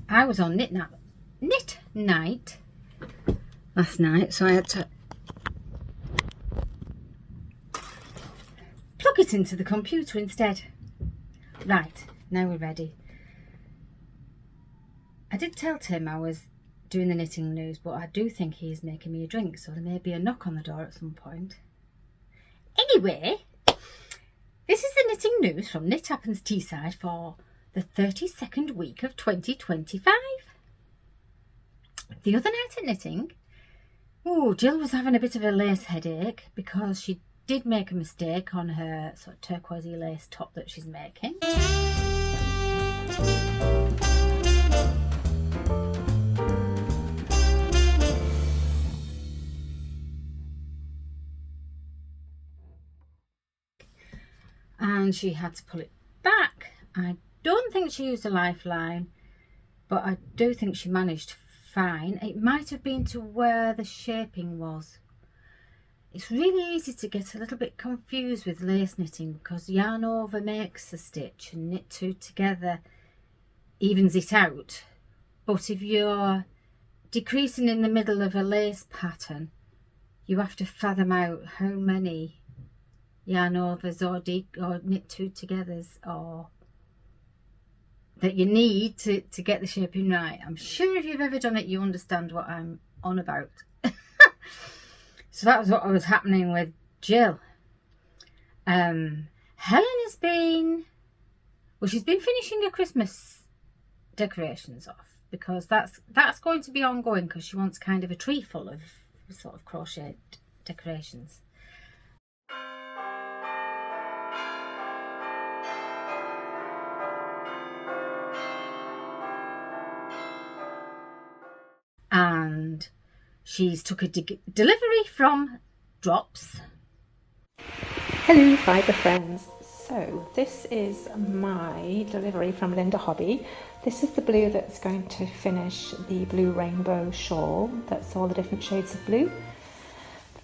I was on Knit Night last night, so I had to plug it into the computer instead. Right, now we're ready. I did tell Tim I was doing the knitting news, but I do think he's making me a drink, so there may be a knock on the door at some point. Anyway, this is the knitting news from Knit Happens Teesside for the 32nd week of 2025. The other night at knitting, Jill was having a bit of a lace headache because she did make a mistake on her sort of turquoisey lace top that she's making. And she had to pull it back. I don't think she used a lifeline, but I do think she managed fine. It might have been to where the shaping was. It's really easy to get a little bit confused with lace knitting because yarn over makes a stitch and knit two together evens it out. But if you're decreasing in the middle of a lace pattern, you have to fathom out how many yarn overs or knit two togethers or that you need to get the shaping right. I'm sure if you've ever done it, you understand what I'm on about. So that was what was happening with Jill. Helen has been, she's been finishing her Christmas decorations off because that's going to be ongoing because she wants kind of a tree full of sort of crocheted decorations. And she's took a delivery from Drops. Hello fibre friends, so this is my delivery from Linda Hobby. This is the blue that's going to finish the blue rainbow shawl. That's all the different shades of blue.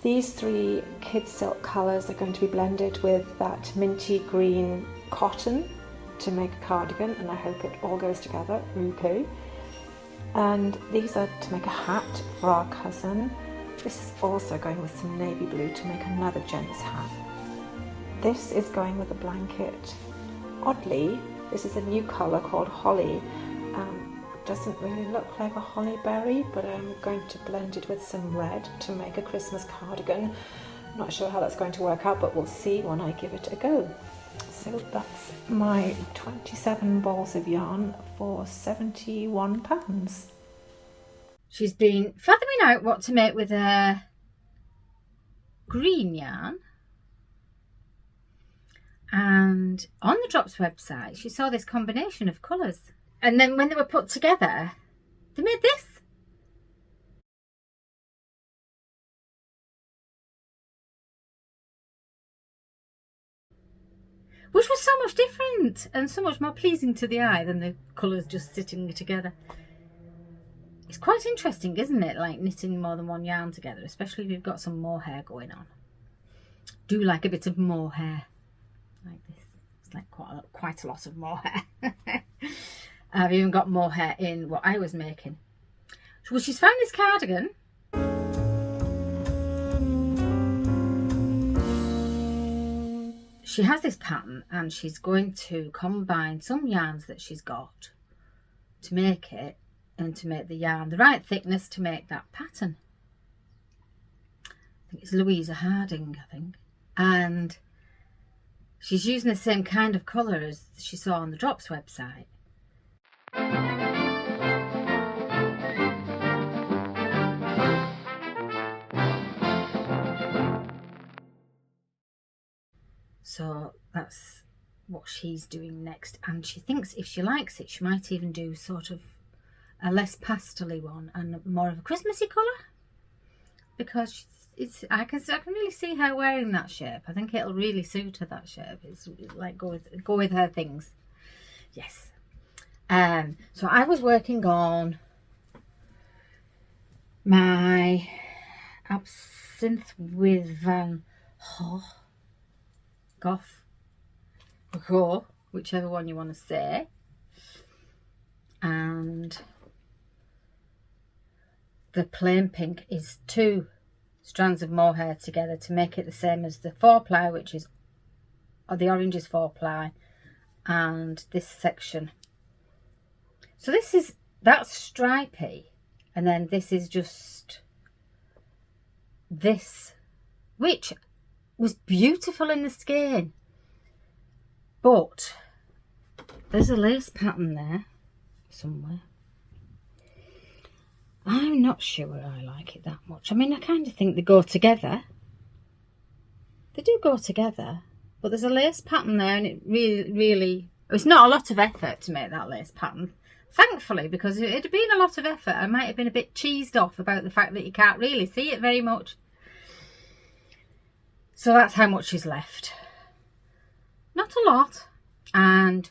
These three kid silk colours are going to be blended with that minty green cotton to make a cardigan, and I hope it all goes together okay. And these are to make a hat for our cousin. This is also going with some navy blue to make another gent's hat. This is going with a blanket. Oddly, this is a new colour called Holly. Doesn't really look like a holly berry, but I'm going to blend it with some red to make a Christmas cardigan. Not sure how that's going to work out, but we'll see when I give it a go. So that's my 27 balls of yarn for £71. She's been fathoming out what to make with her green yarn. And on the Drops website, she saw this combination of colours. And then when they were put together, they made this. Which was so much different and so much more pleasing to the eye than the colours just sitting together. It's quite interesting, isn't it? Like knitting more than one yarn together, especially if you've got some mohair going on. Do like a bit of mohair like this. It's like quite a lot of mohair. I've even got mohair in what I was making. Well, she's found this cardigan. She has this pattern and she's going to combine some yarns that she's got to make it and to make the yarn the right thickness to make that pattern. I think it's Louisa Harding, I think. And she's using the same kind of colour as she saw on the Drops website. So that's what she's doing next, and she thinks if she likes it she might even do sort of a less pastel-y one and more of a Christmassy colour, because I can really see her wearing that shape. I think it'll really suit her, that shape. It's like go with her things. Yes. So I was working on my absinthe with Van Gogh, whichever one you want to say, and the plain pink is 2 strands of mohair together to make it the same as the 4-ply, which is, or the orange is 4-ply, and this section. So that's stripy, and then this is just this, which was beautiful in the skein, but there's a lace pattern there somewhere. I'm not sure I like it that much. I mean, I kind of think they go together. They do go together, but there's a lace pattern there, and it really, it's not a lot of effort to make that lace pattern. Thankfully, because if it had been a lot of effort, I might have been a bit cheesed off about the fact that you can't really see it very much. So that's how much is left. Not a lot. And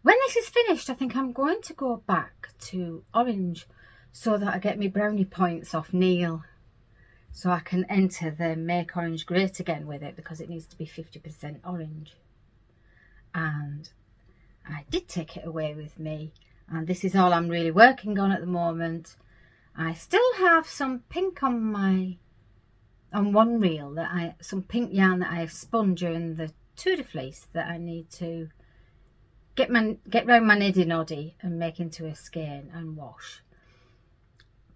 when this is finished, I think I'm going to go back to orange so that I get my brownie points off Neil. So I can enter the Make Orange Great Again with it, because it needs to be 50% orange. And I did take it away with me. And this is all I'm really working on at the moment. I still have some pink on one reel, some pink yarn that I have spun during the Tudor fleece that I need to get round my niddy noddy and make into a skein and wash.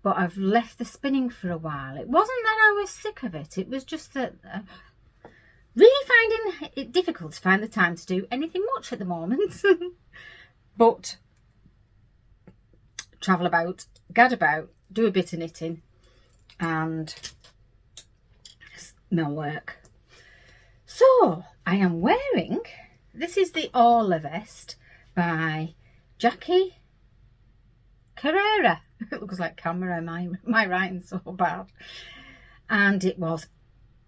But I've left the spinning for a while. It wasn't that I was sick of it. It was just that really finding it difficult to find the time to do anything much at the moment. But travel about, gad about, do a bit of knitting and no work. So I am wearing, this is the Orla vest by Jackie Carrera. It looks like camera, my writing's so bad. And it was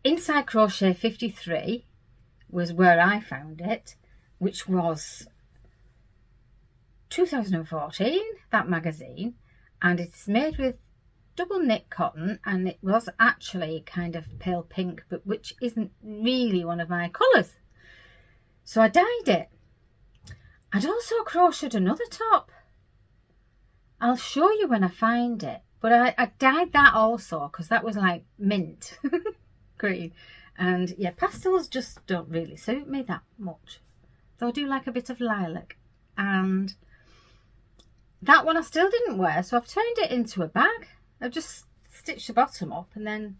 Inside Crochet 53 was where I found it, which was 2014, that magazine, and it's made with double knit cotton, and it was actually kind of pale pink, but which isn't really one of my colours. So I dyed it. I'd also crocheted another top. I'll show you when I find it, but I dyed that also because that was like mint green, and yeah, pastels just don't really suit me that much. So I do like a bit of lilac, and that one I still didn't wear, so I've turned it into a bag. I've just stitched the bottom up, and then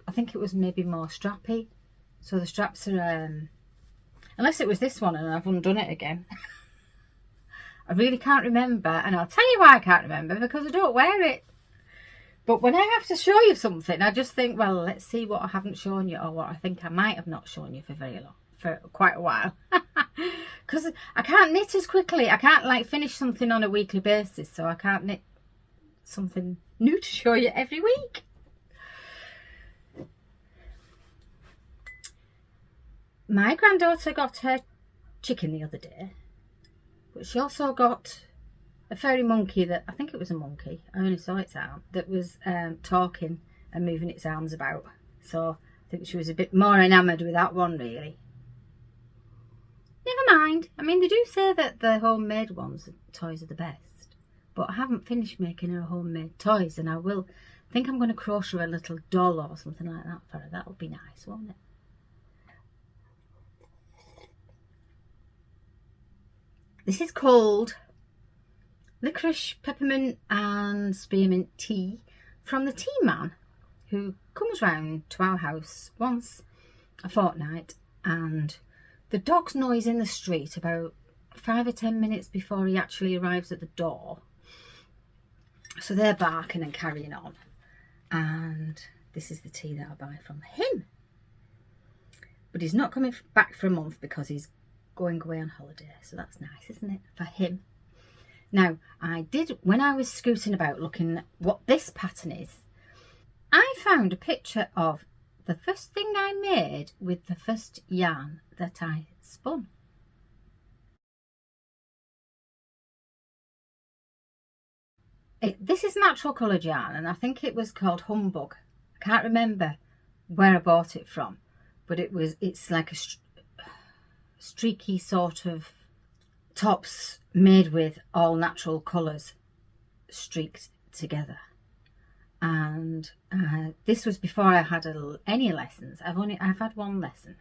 I think it was maybe more strappy, so the straps are unless it was this one and I've undone it again. I really can't remember, and I'll tell you why I can't remember, because I don't wear it. But when I have to show you something, I just think, well, let's see what I haven't shown you, or what I think I might have not shown you for quite a while. Because I can't knit as quickly. I can't like finish something on a weekly basis, so I can't knit something new to show you every week. My granddaughter got her chicken the other day. But she also got a fairy monkey that, I think it was a monkey, I only saw its arm, that was talking and moving its arms about. So I think she was a bit more enamoured with that one, really. Never mind. I mean, they do say that the homemade toys are the best. But I haven't finished making her homemade toys, and I think I'm going to crochet a little doll or something like that for her. That would be nice, won't it? This is called Licorice, Peppermint and Spearmint Tea from the Tea Man, who comes round to our house once a fortnight, and the dog's noise in the street about 5 or 10 minutes before he actually arrives at the door. So they're barking and carrying on, and this is the tea that I buy from him. But he's not coming back for a month because he's going away on holiday, so that's nice, isn't it, for him? Now, when I was scooting about looking at what this pattern is, I found a picture of the first thing I made with the first yarn that I spun. This is natural coloured yarn, and I think it was called Humbug. I can't remember where I bought it from, but it's like a streaky sort of tops made with all natural colours streaked together. and this was before I had any lessons. I've had one lesson,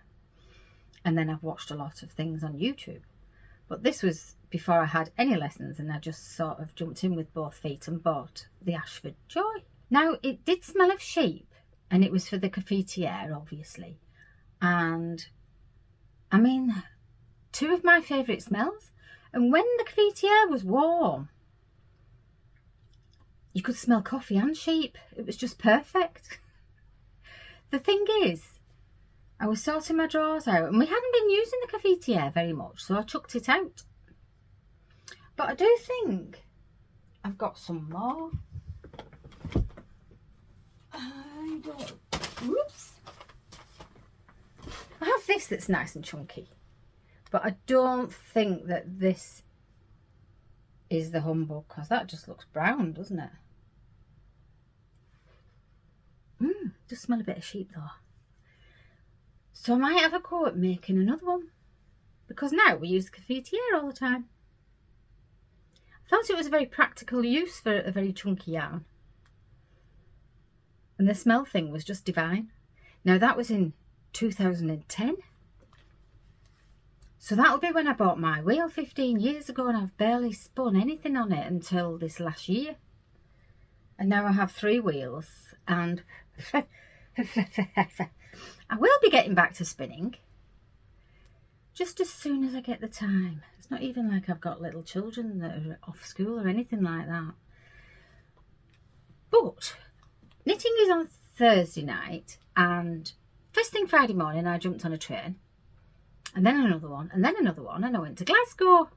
and then I've watched a lot of things on YouTube. But this was before I had any lessons, and I just sort of jumped in with both feet and bought the Ashford Joy. Now, it did smell of sheep, and it was for the cafetiere, obviously. And, I mean, two of my favourite smells. And when the cafetiere was warm, you could smell coffee and sheep. It was just perfect. The thing is, I was sorting my drawers out, and we hadn't been using the cafetiere very much, so I chucked it out. But I do think I've got some more. Oops. I have this that's nice and chunky, but I don't think that this is the humbug, because that just looks brown, doesn't it? Does smell a bit of sheep though. So I might have a go at making another one, because now we use the cafetiere all the time. I thought it was a very practical use for a very chunky yarn. And the smell thing was just divine. Now that was in 2010. So that'll be when I bought my wheel 15 years ago, and I've barely spun anything on it until this last year. And now I have 3 wheels, and I will be getting back to spinning just as soon as I get the time. It's not even like I've got little children that are off school or anything like that. But knitting is on Thursday night, and first thing Friday morning I jumped on a train, and then another one, and then another one, and I went to Glasgow.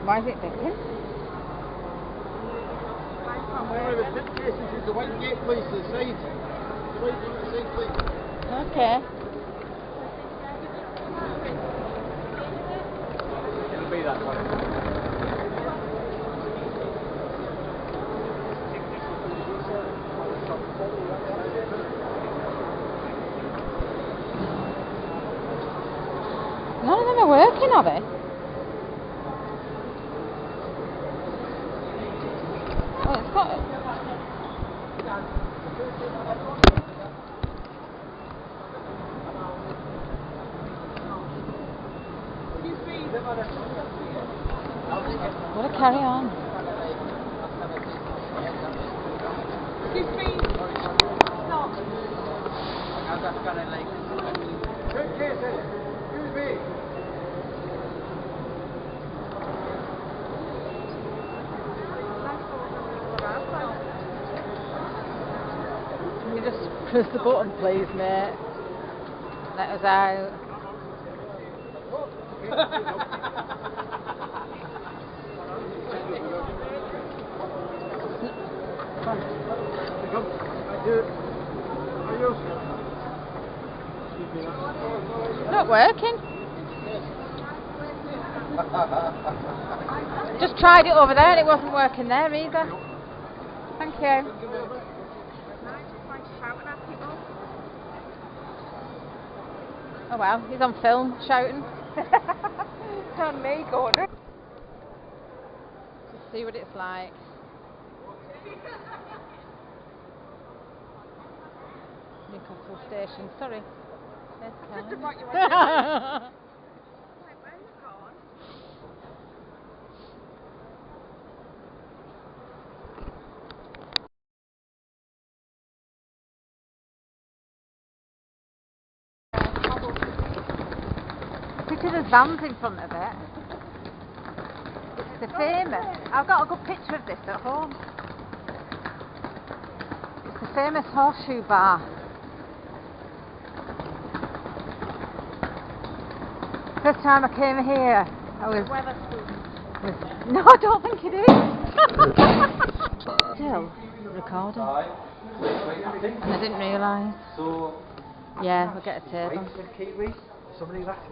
Why is it dipping? Where are the tip cases? Is the white gate place to the side? The white gate to the side, please. Okay. It'll be that way. None of them are working, are they? Oh, it's got it. What a carry on. Excuse me. Stop. Excuse me. Can you just press the button, please, mate? Let us out. Come. It's not working. Just tried it over there and it wasn't working there either. Thank you. Oh well, he's on film shouting. It's on me going. Just see what it's like. Newcastle Station, sorry. There's Helen. Picture there's vans in front of it. It's the famous. I've got a good picture of this at home. It's the famous horseshoe bar. First time I came here, I was. No, I don't think it is. Still recording. And I didn't realise. Yeah, we'll get a table. Somebody like that.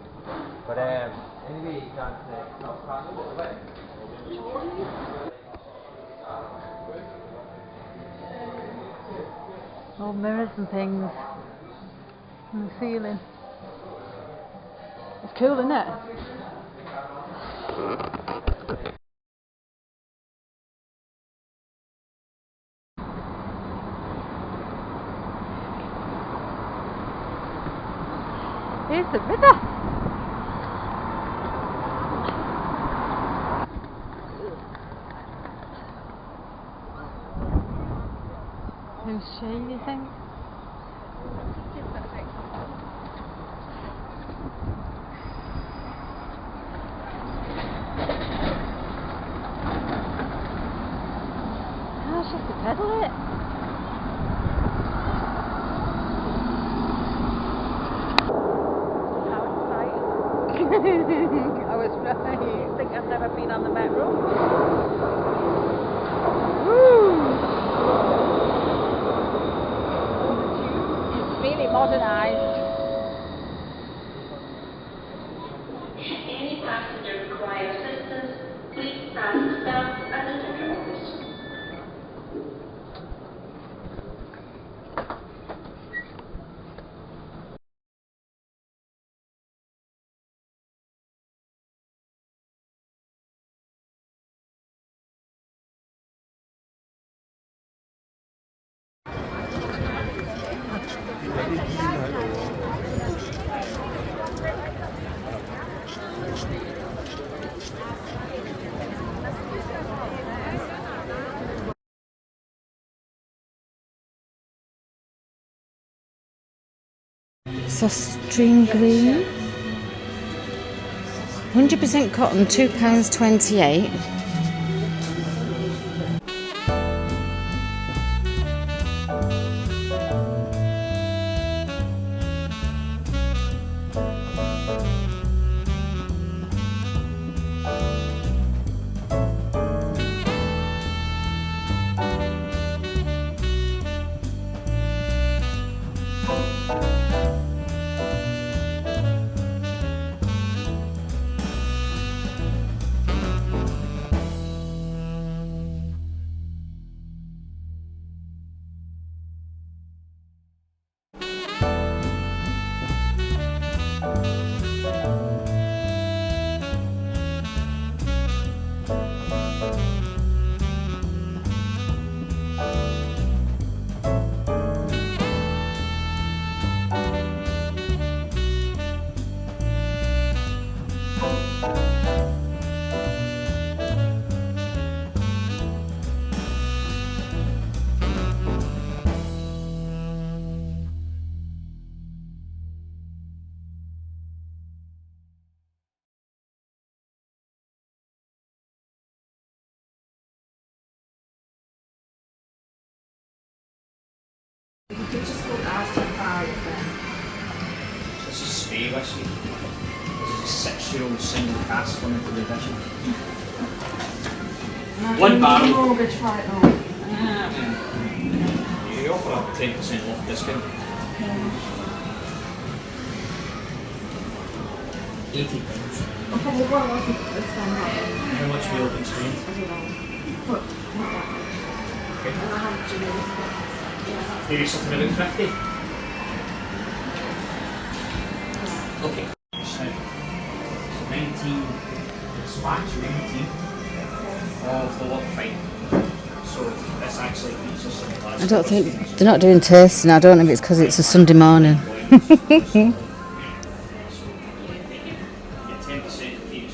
But anyway, you can't pass it away. Old mirrors and things on the ceiling. It's cool, isn't it? Here's the river. Who's she, you think? Oh, she has to pedal it. I was right. I think I've never been on the metro. Woo! It's really modernised. Any passenger requires assistance, please ask staff at the central office. String green, 100% cotton, £2.28. It's a speed, actually. This is a 6-year-old single cast coming to the edition. One barrel. Mortgage right now. There you go. offer a 10% off discount. £80. How much will it spend? Maybe something about 50? Okay. So 19, dispatch 19 of the lot fight. So this actually features some Glasgow. I don't think they're not doing tasting. I don't know if it's because it's a Sunday morning.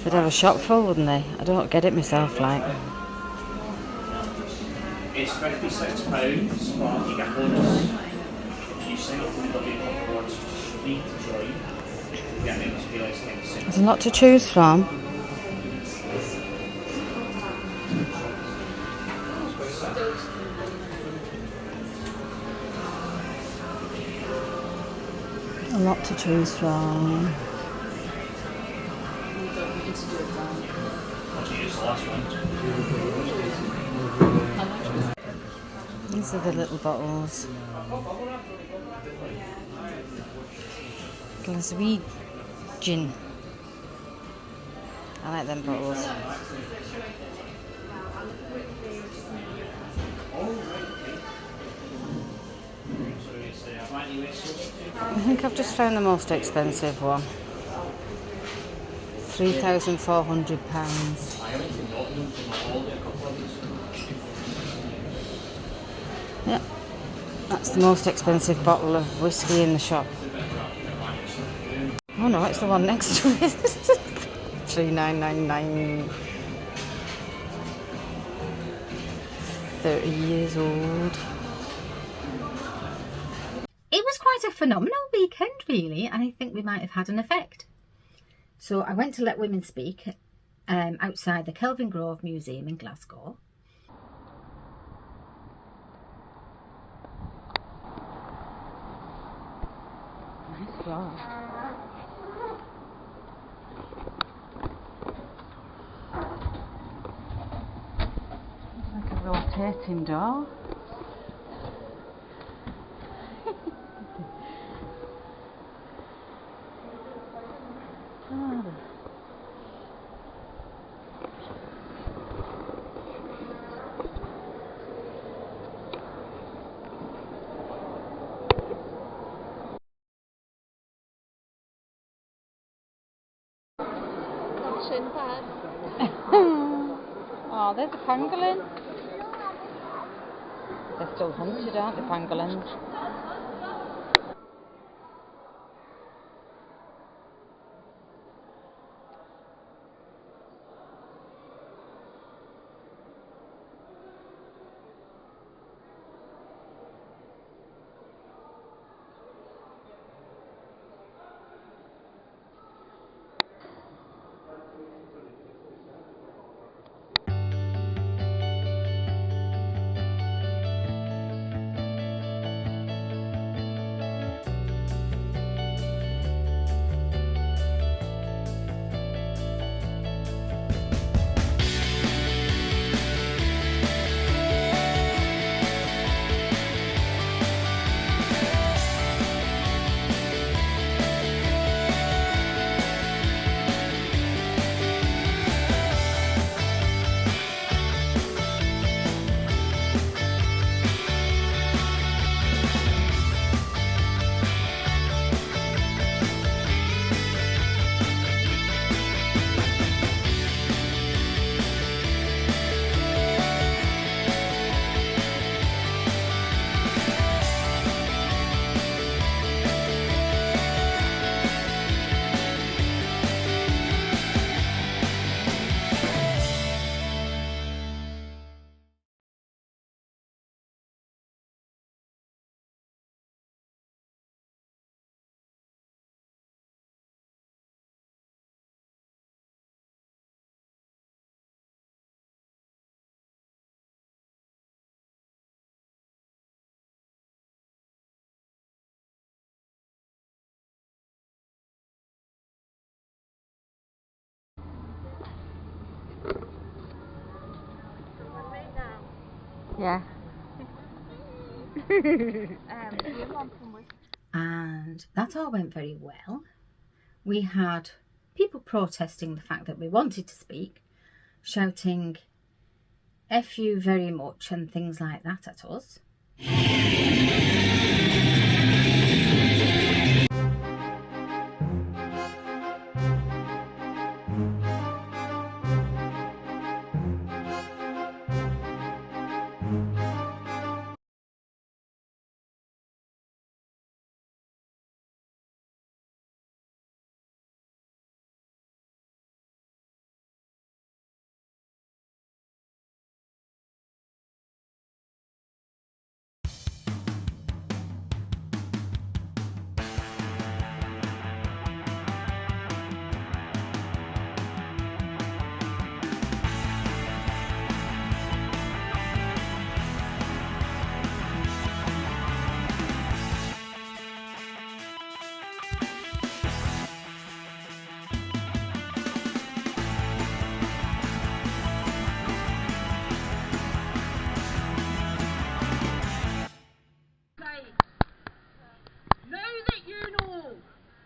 They'd have a shop full, wouldn't they? I don't get it myself, like. It's £56, but you get bonus. If you sign up to the W boards free to join, you get members pay less 10%. There's a lot to choose from. A lot to choose from. I'll use the last one. These are the little bottles. Glaswegian. I like them bottles. I think I've just found the most expensive one. £3,400. Yep, that's the most expensive bottle of whiskey in the shop. Oh no, it's the one next to it. 3999. 30 years old. It was quite a phenomenal weekend, really. I think we might have had an effect. So I went to Let Women Speak outside the Kelvin Grove Museum in Glasgow. Nice floor. It's like a rotating door. Oh, there's a pangolin. They're still hunted, aren't they, pangolins? Yeah. And that all went very well. We had people protesting the fact that we wanted to speak, shouting "F you very much" and things like that at us.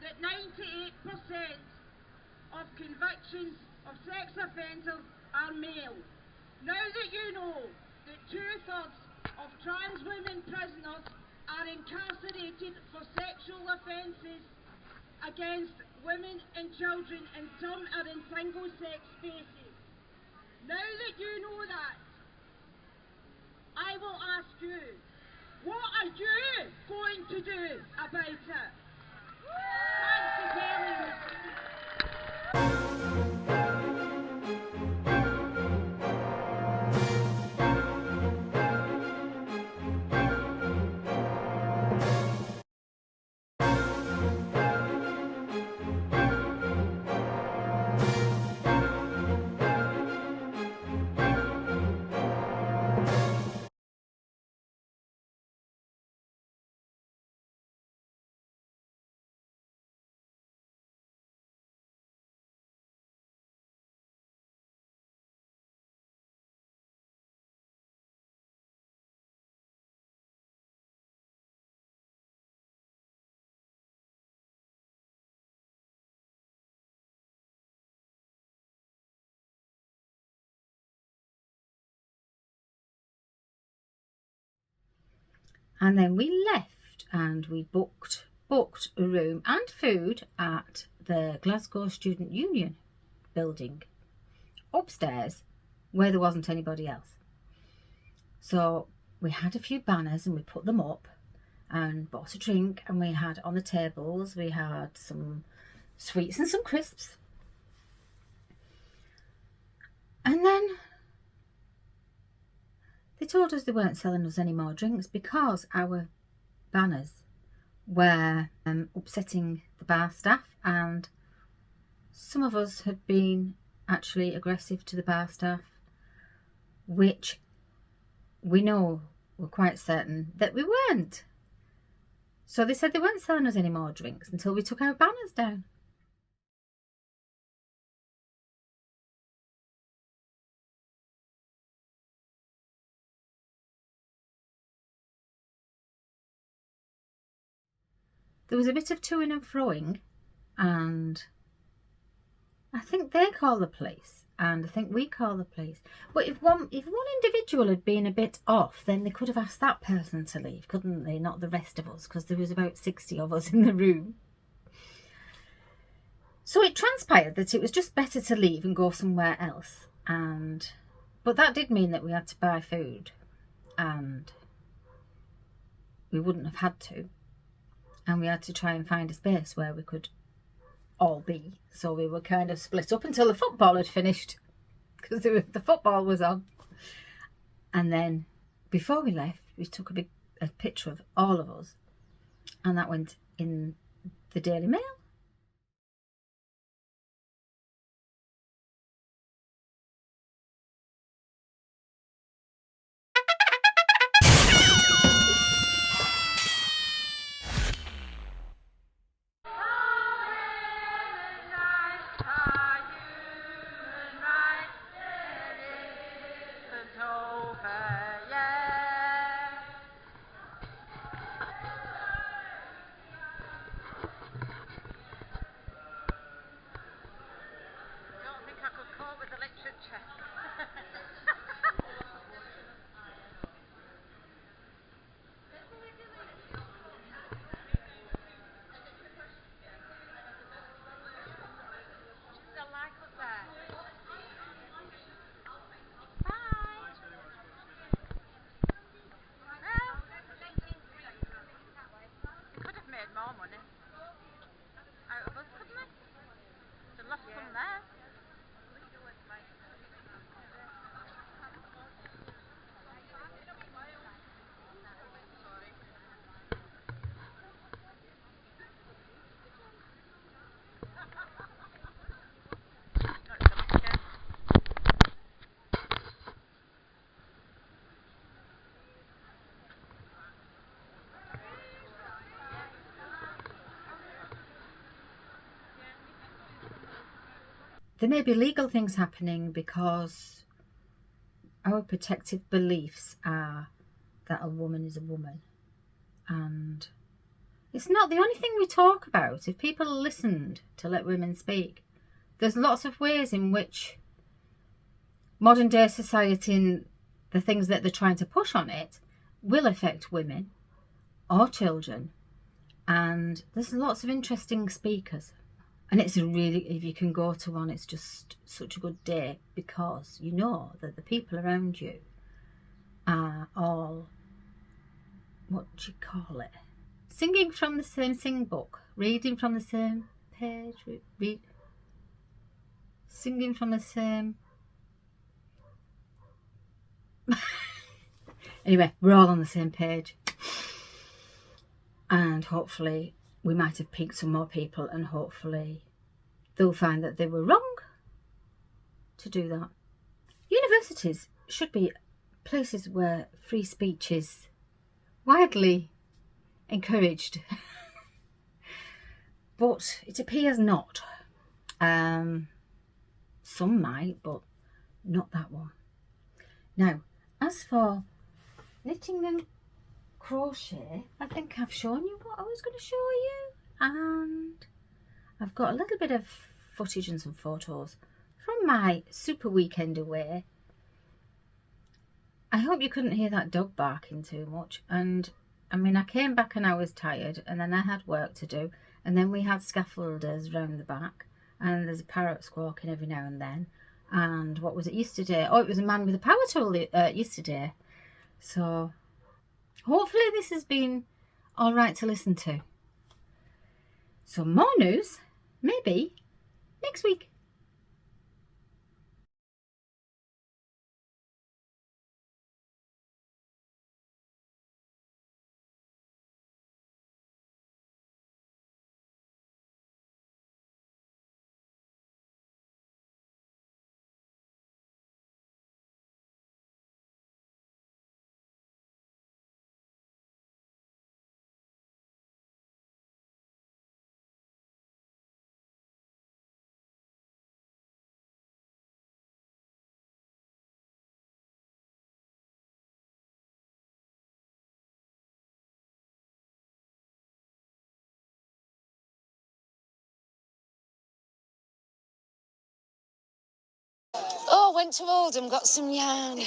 That 98% of convictions of sex offenders are male. Now that you know that 2/3 of trans women prisoners are incarcerated for sexual offences against women and children, and some are in single-sex spaces. Now that you know that, I will ask you, what are you going to do about it? Thanks for telling me. And then we left and we booked a room and food at the Glasgow Student Union building upstairs where there wasn't anybody else. So we had a few banners and we put them up and bought a drink, and we had on the tables, we had some sweets and some crisps. And then they told us they weren't selling us any more drinks because our banners were upsetting the bar staff, and some of us had been actually aggressive to the bar staff, which we know, we're quite certain that we weren't. So they said they weren't selling us any more drinks until we took our banners down. There was a bit of toing and froing, and I think they call the police, and I think we call the police. But if one individual had been a bit off, then they could have asked that person to leave, couldn't they? Not the rest of us, because there was about 60 of us in the room. So it transpired that it was just better to leave and go somewhere else. But that did mean that we had to buy food, and we wouldn't have had to. And we had to try and find a space where we could all be. So we were kind of split up until the football had finished, because the football was on. And then before we left, we took a picture of all of us, and that went in the Daily Mail. there may be legal things happening because our protective beliefs are that a woman is a woman. And it's not the only thing we talk about. If people listened to Let Women Speak, there's lots of ways in which modern day society and the things that they're trying to push on it will affect women or children. And there's lots of interesting speakers. And it's a really, if you can go to one, it's just such a good day, because you know that the people around you are all, what do you call it? Singing from the same sing book, reading from the same page, singing from the same. Anyway, we're all on the same page. And hopefully we might have piqued some more people, and hopefully they'll find that they were wrong to do that. Universities should be places where free speech is widely encouraged. But it appears not. Some might, but not that one. Now, as for knitting and crochet, I think I've shown you what I was going to show you, and I've got a little bit of footage and some photos from my super weekend away. I hope you couldn't hear that dog barking too much. And I mean, I came back and I was tired, and then I had work to do, and then we had scaffolders round the back, and there's a parrot squawking every now and then. And what was it yesterday? Oh, it was a man with a power tool yesterday. So hopefully this has been all right to listen to. So more news, maybe next week. Oh, went to Oldham, got some yarn.